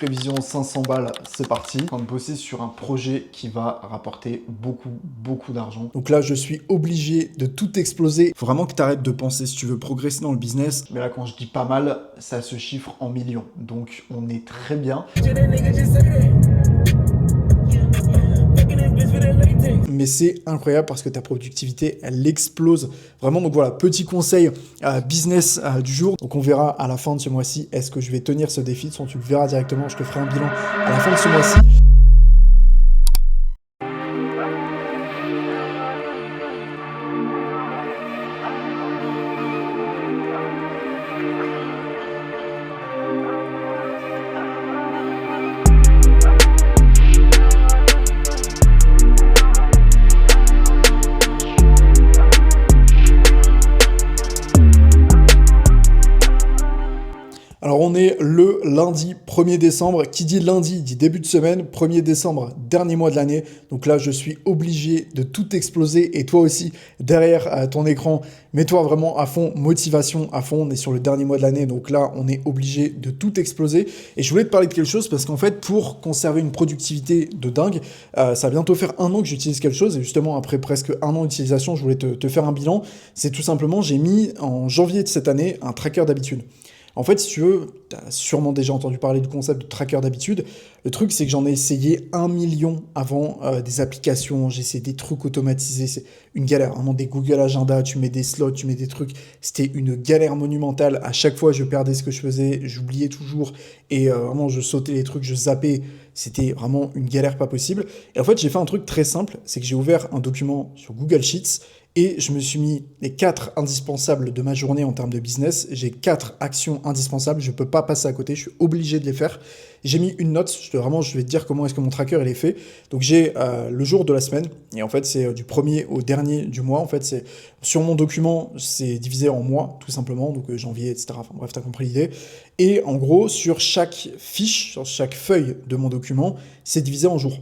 Prévision 500 balles, c'est parti. On va bosser sur un projet qui va rapporter beaucoup d'argent. Donc là, je suis obligé de tout exploser. Faut vraiment que tu arrêtes de penser si tu veux progresser dans le business. Mais là, quand je dis pas mal, ça se chiffre en millions. Donc on est très bien. Mais c'est incroyable parce que ta productivité, elle explose vraiment. Donc voilà, petit conseil business du jour. Donc on verra à la fin de ce mois-ci, est-ce que je vais tenir ce défi. De toute façon, tu le verras directement, je te ferai un bilan à la fin de ce mois-ci. Alors on est le lundi 1er décembre, qui dit lundi dit début de semaine, 1er décembre, dernier mois de l'année. Donc là je suis obligé de tout exploser et toi aussi derrière ton écran, mets-toi vraiment à fond, motivation à fond, on est sur le dernier mois de l'année, donc là on est obligé de tout exploser. Et je voulais te parler de quelque chose parce qu'en fait pour conserver une productivité de dingue, ça va bientôt faire 1 an que j'utilise quelque chose et justement après presque 1 an d'utilisation, je voulais te faire un bilan. C'est tout simplement, j'ai mis en janvier de cette année un tracker d'habitude. En fait, si tu veux, tu as sûrement déjà entendu parler du concept de tracker d'habitude. Le truc, c'est que j'en ai essayé 1 million avant des applications, j'ai essayé des trucs automatisés, c'est une galère. Vraiment des Google Agenda, tu mets des slots, tu mets des trucs. C'était une galère monumentale. À chaque fois, je perdais ce que je faisais, j'oubliais toujours et vraiment, je sautais les trucs, je zappais. C'était vraiment une galère pas possible. Et en fait, j'ai fait un truc très simple, c'est que j'ai ouvert un document sur Google Sheets et je me suis mis les 4 indispensables de ma journée en termes de business. J'ai 4 actions indispensables, je ne peux pas passer à côté, je suis obligé de les faire. J'ai mis une note, je vais te dire comment est-ce que mon tracker il est fait. Donc j'ai le jour de la semaine, et en fait c'est du premier au dernier du mois. En fait c'est sur mon document, c'est divisé en mois, tout simplement, donc janvier, etc. Enfin bref, t'as compris l'idée. Et en gros, sur chaque fiche, sur chaque feuille de mon document, c'est divisé en jours.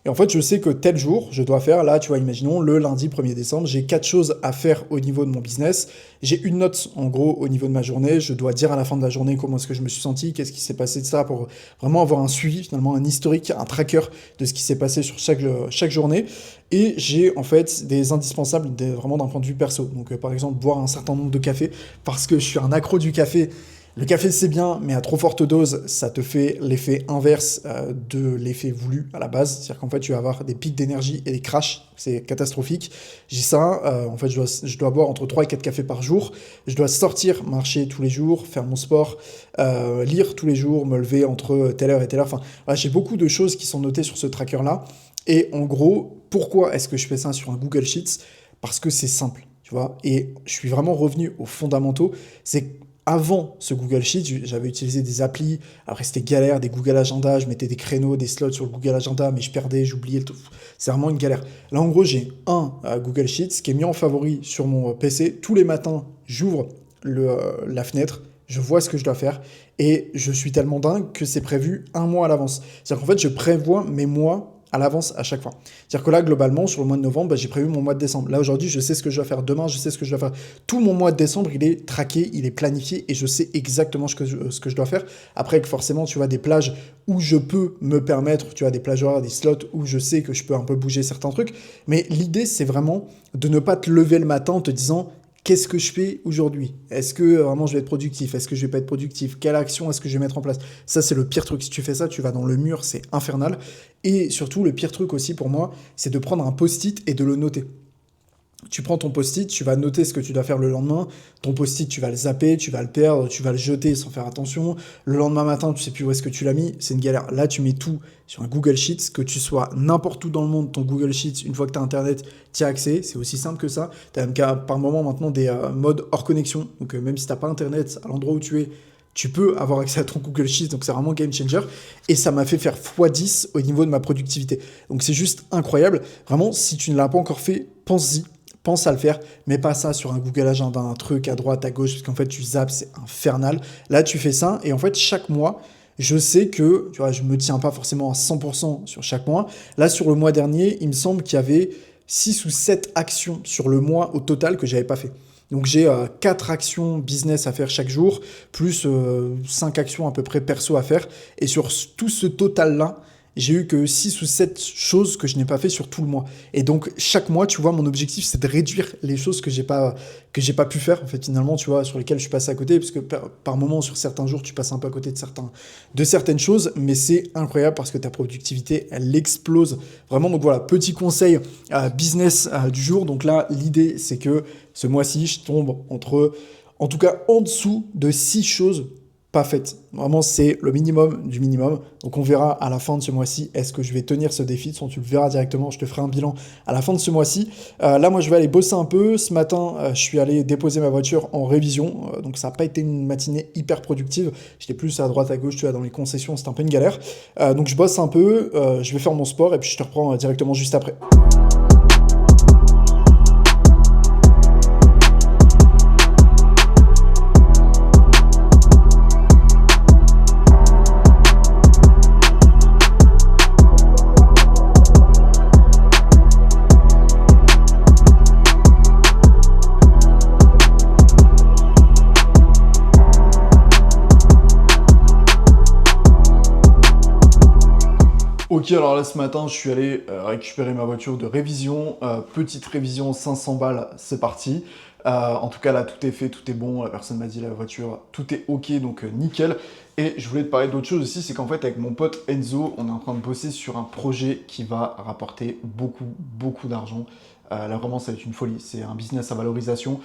Et en fait, je sais que tel jour, je dois faire, là, tu vois, imaginons, le lundi 1er décembre, j'ai 4 choses à faire au niveau de mon business. J'ai une note, en gros, au niveau de ma journée. Je dois dire à la fin de la journée comment est-ce que je me suis senti, qu'est-ce qui s'est passé, etc. pour vraiment avoir un suivi, finalement, un historique, un tracker de ce qui s'est passé sur chaque journée. Et j'ai, en fait, des indispensables, vraiment d'un point de vue perso. Donc, par exemple, boire un certain nombre de cafés, parce que je suis un accro du café. Le café, c'est bien, mais à trop forte dose, ça te fait l'effet inverse de l'effet voulu à la base. C'est-à-dire qu'en fait, tu vas avoir des pics d'énergie et des crashs. C'est catastrophique. J'ai ça. En fait, je dois boire entre 3 et 4 cafés par jour. Je dois sortir, marcher tous les jours, faire mon sport, lire tous les jours, me lever entre telle heure et telle heure. Enfin, voilà, j'ai beaucoup de choses qui sont notées sur ce tracker-là. Et en gros, pourquoi est-ce que je fais ça sur un Google Sheets? Parce que c'est simple, tu vois. Et je suis vraiment revenu aux fondamentaux. C'est avant ce Google Sheets, j'avais utilisé des applis, après c'était galère, des Google Agenda, je mettais des créneaux, des slots sur le Google Agenda, mais je perdais, j'oubliais le tout. C'est vraiment une galère. Là, en gros, j'ai un Google Sheets qui est mis en favori sur mon PC. Tous les matins, j'ouvre la fenêtre, je vois ce que je dois faire et je suis tellement dingue que c'est prévu 1 mois à l'avance. C'est-à-dire qu'en fait, je prévois mes mois à l'avance à chaque fois. C'est-à-dire que là, globalement, sur le mois de novembre, j'ai prévu mon mois de décembre. Là, aujourd'hui, je sais ce que je dois faire. Demain, je sais ce que je dois faire. Tout mon mois de décembre, il est traqué, il est planifié et je sais exactement ce que je dois faire. Après, forcément, tu vois, des plages où je peux me permettre, tu vois, des plages horaires, des slots où je sais que je peux un peu bouger certains trucs. Mais l'idée, c'est vraiment de ne pas te lever le matin en te disant qu'est-ce que je fais aujourd'hui? Est-ce que vraiment je vais être productif? Est-ce que je vais pas être productif? Quelle action est-ce que je vais mettre en place? Ça, c'est le pire truc. Si tu fais ça, tu vas dans le mur, c'est infernal. Et surtout, le pire truc aussi pour moi, c'est de prendre un post-it et de le noter. Tu prends ton post-it, tu vas noter ce que tu dois faire le lendemain. Ton post-it, tu vas le zapper, tu vas le perdre, tu vas le jeter sans faire attention. Le lendemain matin, tu sais plus où est-ce que tu l'as mis. C'est une galère. Là, tu mets tout sur un Google Sheets, que tu sois n'importe où dans le monde, ton Google Sheets, une fois que tu as Internet, tu as accès. C'est aussi simple que ça. Tu as même par moment maintenant des modes hors connexion. Donc, même si tu n'as pas Internet à l'endroit où tu es, tu peux avoir accès à ton Google Sheets, donc c'est vraiment game changer. Et ça m'a fait faire x10 au niveau de ma productivité. Donc c'est juste incroyable. Vraiment, si tu ne l'as pas encore fait, pense-y. Pense à le faire, mets pas ça sur un Google Agenda, un truc à droite, à gauche, parce qu'en fait, tu zappes, c'est infernal. Là, tu fais ça, et en fait, chaque mois, je sais que, tu vois, je me tiens pas forcément à 100% sur chaque mois. Là, sur le mois dernier, il me semble qu'il y avait 6 ou 7 actions sur le mois au total que j'avais pas fait. Donc j'ai 4 actions business à faire chaque jour, plus 5 actions à peu près perso à faire. Et sur tout ce total-là, j'ai eu que 6 ou 7 choses que je n'ai pas fait sur tout le mois. Et donc, chaque mois, tu vois, mon objectif, c'est de réduire les choses que j'ai pas pu faire, en fait, finalement, tu vois, sur lesquelles je suis passé à côté, parce que par moment, sur certains jours, tu passes un peu à côté de certaines choses, mais c'est incroyable parce que ta productivité, elle explose vraiment. Donc voilà, petit conseil business du jour. Donc là, l'idée, c'est que ce mois-ci, je tombe en tout cas, en dessous de 6 choses pas faites. Vraiment, c'est le minimum du minimum. Donc, on verra à la fin de ce mois-ci, est-ce que je vais tenir ce défi. De toute façon, tu le verras directement. Je te ferai un bilan à la fin de ce mois-ci. Là, moi, je vais aller bosser un peu. Ce matin, je suis allé déposer ma voiture en révision. Donc, ça n'a pas été une matinée hyper productive. J'étais plus à droite, à gauche, tu vois, dans les concessions. C'était un peu une galère. Donc, je bosse un peu. Je vais faire mon sport et puis je te reprends directement juste après. Ok, alors là ce matin, je suis allé récupérer ma voiture de révision. Petite révision, 500 balles, c'est parti. En tout cas, là, tout est fait, tout est bon. La personne m'a dit la voiture, tout est ok, donc nickel. Et je voulais te parler d'autre chose aussi, c'est qu'en fait, avec mon pote Enzo, on est en train de bosser sur un projet qui va rapporter beaucoup, beaucoup d'argent. Là, vraiment, ça va être une folie. C'est un business à valorisation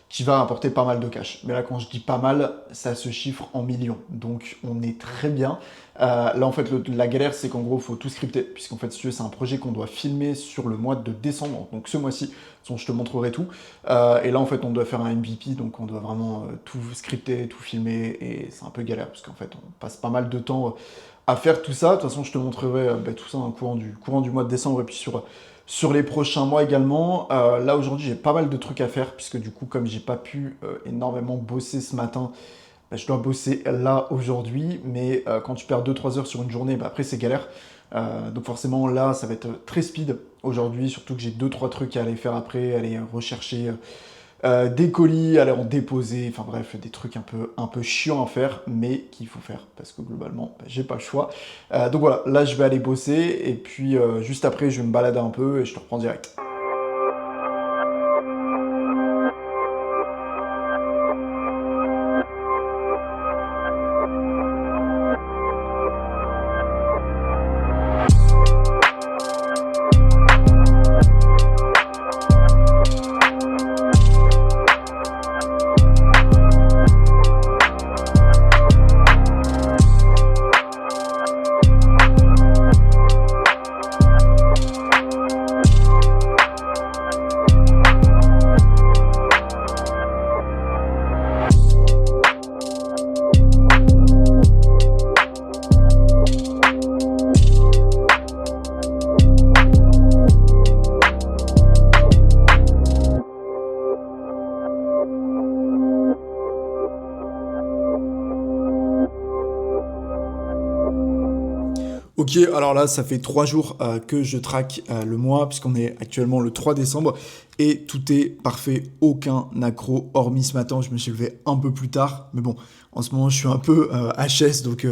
qui va rapporter pas mal de cash. Mais là, quand je dis pas mal, ça se chiffre en millions. Donc, on est très bien. Là, en fait, la galère, c'est qu'en gros, il faut tout scripter. Puisqu'en fait, si tu veux, c'est un projet qu'on doit filmer sur le mois de décembre. Donc, ce mois-ci, de toute façon, je te montrerai tout. Et là, en fait, on doit faire un MVP. Donc, on doit vraiment tout scripter, tout filmer. Et c'est un peu galère. Parce qu'en fait, on passe pas mal de temps à faire tout ça. De toute façon, je te montrerai tout ça au courant du mois de décembre. Et puis, sur les prochains mois également. Là aujourd'hui j'ai pas mal de trucs à faire puisque du coup comme j'ai pas pu énormément bosser ce matin, je dois bosser là aujourd'hui, mais quand tu perds 2-3 heures sur une journée, après c'est galère. Donc forcément là ça va être très speed aujourd'hui, surtout que j'ai 2-3 trucs à aller faire après, aller rechercher des colis, aller en déposer, enfin bref, des trucs un peu chiants à faire, mais qu'il faut faire, parce que globalement, j'ai pas le choix. Donc voilà, là je vais aller bosser, et puis juste après, je vais me balader un peu, et je te reprends direct. Ok, alors là, ça fait 3 jours que je traque le mois, puisqu'on est actuellement le 3 décembre, et tout est parfait, aucun accro, hormis ce matin, je me suis levé un peu plus tard, mais bon, en ce moment, je suis un peu HS, donc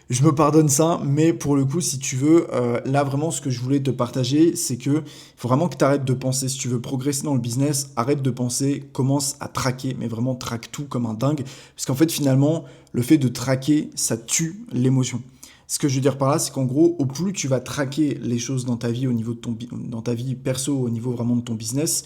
je me pardonne ça, mais pour le coup, si tu veux, là, vraiment, ce que je voulais te partager, c'est que il faut vraiment que tu arrêtes de penser, si tu veux progresser dans le business, arrête de penser, commence à traquer, mais vraiment traque tout comme un dingue, parce qu'en fait, finalement, le fait de traquer, ça tue l'émotion. Ce que je veux dire par là, c'est qu'en gros, au plus tu vas traquer les choses dans ta vie, au niveau de dans ta vie perso, au niveau vraiment de ton business,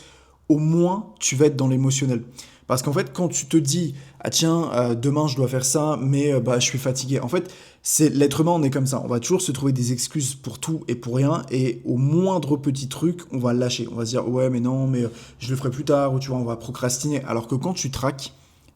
au moins tu vas être dans l'émotionnel. Parce qu'en fait, quand tu te dis, ah tiens, demain je dois faire ça, mais je suis fatigué. En fait, c'est l'être humain, on est comme ça. On va toujours se trouver des excuses pour tout et pour rien, et au moindre petit truc, on va lâcher. On va se dire, ouais, mais non, mais je le ferai plus tard, ou tu vois, on va procrastiner. Alors que quand tu traques,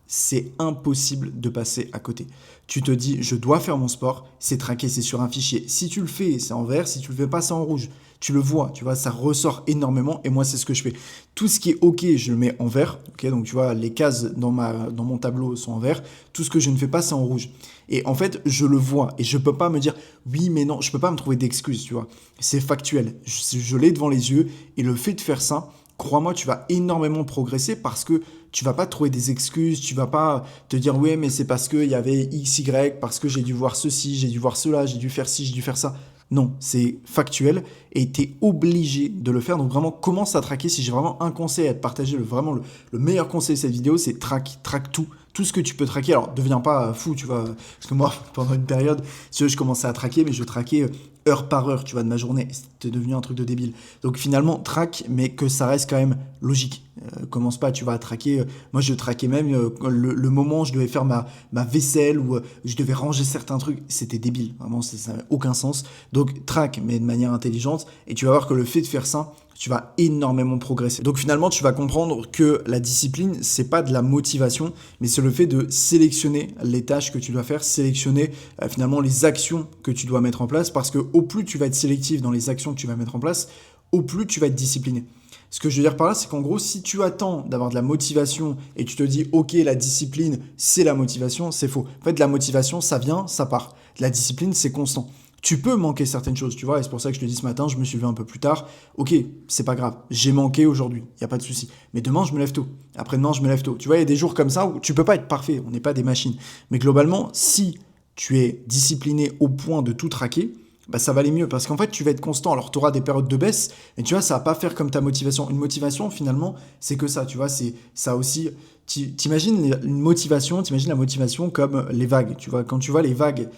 c'est impossible de passer à côté. Tu te dis, je dois faire mon sport, c'est traqué, c'est sur un fichier. Si tu le fais, c'est en vert, si tu le fais pas, c'est en rouge. Tu le vois, tu vois, ça ressort énormément, et moi, c'est ce que je fais. Tout ce qui est OK, je le mets en vert, ok, donc tu vois, les cases dans mon tableau sont en vert, tout ce que je ne fais pas, c'est en rouge. Et en fait, je le vois, et je peux pas me dire, oui, mais non, je peux pas me trouver d'excuses, tu vois. C'est factuel, je l'ai devant les yeux, et le fait de faire ça, crois-moi, tu vas énormément progresser parce que tu vas pas trouver des excuses, tu vas pas te dire oui mais c'est parce qu'il y avait X, Y, parce que j'ai dû voir ceci, j'ai dû voir cela, j'ai dû faire ci, j'ai dû faire ça. Non, c'est factuel et tu es obligé de le faire. Donc vraiment, commence à traquer. Si j'ai vraiment un conseil à te partager, vraiment le meilleur conseil de cette vidéo, c'est traque tout ce que tu peux traquer. Alors, deviens pas fou, tu vois, parce que moi, pendant une période, si tu veux, je commençais à traquer, mais je traquais heure par heure, tu vois, de ma journée. C'était devenu un truc de débile. Donc finalement, traque, mais que ça reste quand même logique. Commence pas, tu vas traquer. Moi, je traquais même le moment où je devais faire ma vaisselle ou je devais ranger certains trucs. C'était débile, vraiment, ça n'avait aucun sens. Donc, traque, mais de manière intelligente. Et tu vas voir que le fait de faire ça, tu vas énormément progresser. Donc finalement, tu vas comprendre que la discipline, c'est pas de la motivation, mais c'est le fait de sélectionner les tâches que tu dois faire, sélectionner finalement les actions que tu dois mettre en place, parce que au plus tu vas être sélectif dans les actions que tu vas mettre en place, au plus tu vas être discipliné. Ce que je veux dire par là, c'est qu'en gros, si tu attends d'avoir de la motivation et tu te dis « Ok, la discipline, c'est la motivation », c'est faux. En fait, la motivation, ça vient, ça part. La discipline, c'est constant. Tu peux manquer certaines choses, tu vois, et c'est pour ça que je te dis ce matin, je me suis levé un peu plus tard. Ok, c'est pas grave, j'ai manqué aujourd'hui, il n'y a pas de souci. Mais demain, je me lève tôt. Après-demain, je me lève tôt. Tu vois, il y a des jours comme ça où tu peux pas être parfait, on n'est pas des machines. Mais globalement, si tu es discipliné au point de tout traquer, bah ça va aller mieux parce qu'en fait tu vas être constant. Alors tu auras des périodes de baisse, mais tu vois ça va pas faire comme ta motivation. Une motivation finalement c'est que ça, tu vois, c'est ça aussi. T'imagines une motivation, t'imagines la motivation comme les vagues. Tu vois, quand tu vois les vagues,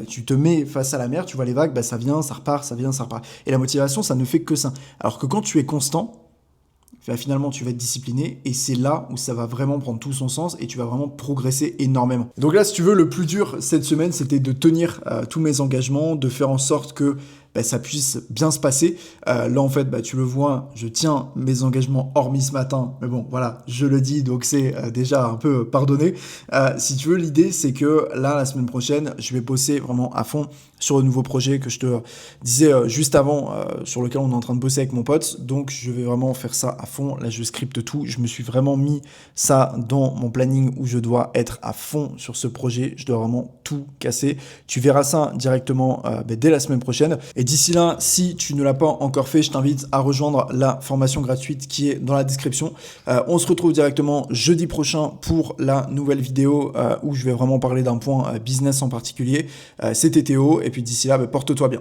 tu te mets face à la mer, tu vois les vagues, bah ça vient, ça repart, ça vient, ça repart. Et la motivation ça ne fait que ça. Alors que quand tu es constant, finalement tu vas être discipliné et c'est là où ça va vraiment prendre tout son sens et tu vas vraiment progresser énormément. Donc là, si tu veux, le plus dur cette semaine, c'était de tenir tous mes engagements, de faire en sorte que ça puisse bien se passer. Là, en fait, tu le vois, je tiens mes engagements hormis ce matin. Mais bon, voilà, je le dis, donc c'est déjà un peu pardonné. Si tu veux, l'idée, c'est que là, la semaine prochaine, je vais bosser vraiment à fond sur le nouveau projet que je te disais juste avant, sur lequel on est en train de bosser avec mon pote. Donc, je vais vraiment faire ça à fond. Là, je scripte tout. Je me suis vraiment mis ça dans mon planning où je dois être à fond sur ce projet. Je dois vraiment tout casser. Tu verras ça directement dès la semaine prochaine. Et d'ici là, si tu ne l'as pas encore fait, je t'invite à rejoindre la formation gratuite qui est dans la description. On se retrouve directement jeudi prochain pour la nouvelle vidéo où je vais vraiment parler d'un point business en particulier. C'était Théo. Et puis d'ici là, porte-toi bien.